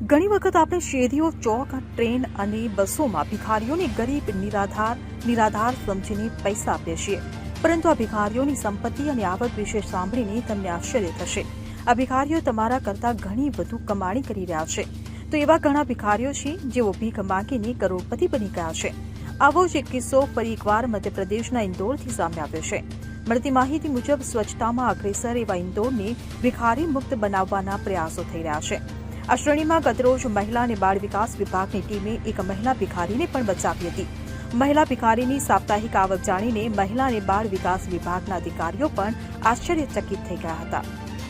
ઘણી વખત આપણે શેરીઓ, ચોક, ટ્રેન અને બસોમાં ભિખારીઓને ગરીબ, નિરાધાર સમજીને પૈસા આપીએ છીએ, પરંતુ આ ભિખારીઓની સંપત્તિ અને આવક વિશે સાંભળીને તમને આશ્ચર્ય થશે. આ ભિખારીઓ તમારા કરતાં ઘણી વધુ કમાણી કરી રહ્યા છે. તો એવા ઘણા ભિખારીઓ છે જેઓ ભીખ માંગીને કરોડપતિ બની ગયા છે. આવો જ એક કિસ્સો ફરી એકવાર મધ્યપ્રદેશના ઇન્દોરથી સામે આવ્યો છે. મળતી માહિતી મુજબ સ્વચ્છતામાં અગ્રેસર એવા ઇન્દોરને ભિખારી મુક્ત બનાવવાના પ્રયાસો થઈ રહ્યા છે. આ શ્રેણીમાં ગતરોજ મહિલા અને બાળ વિકાસ વિભાગની ટીમે એક મહિલા ભિખારીને પણ બચાવી હતી. મહિલા ભિખારીની સાપ્તાહિક આવક જાણીને મહિલા અને બાળ વિકાસ વિભાગના અધિકારીઓ પણ આશ્ચર્યચકિત થઈ ગયા હતા.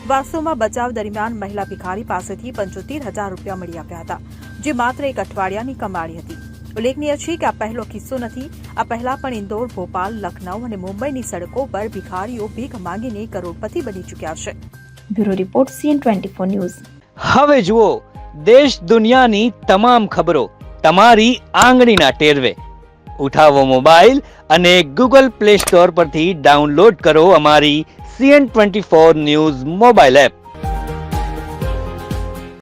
વાસ્તવમાં બચાવ દરમિયાન મહિલા ભિખારી પાસેથી 75,000 રૂપિયા મળી આવ્યા હતા, જે માત્ર એક અઠવાડિયાની કમાણી હતી. ઉલ્લેખનીય છે કે આ પહેલો કિસ્સો નથી. આ પહેલા પણ ઇન્દોર, ભોપાલ, લખનઉ અને મુંબઈની સડકો પર ભિખારીઓ ભીખ માંગીને કરોડપતિ બની ચૂક્યા છે. Bureau report CN24 news. હવે જુઓ દેશ દુનિયાની તમામ ખબરો તમારી આંગળીના ટેરવે. ઉઠાવો મોબાઈલ અને Google Play Store પરથી ડાઉનલોડ કરો અમારી CN24 ન્યૂઝ મોબાઈલ એપ.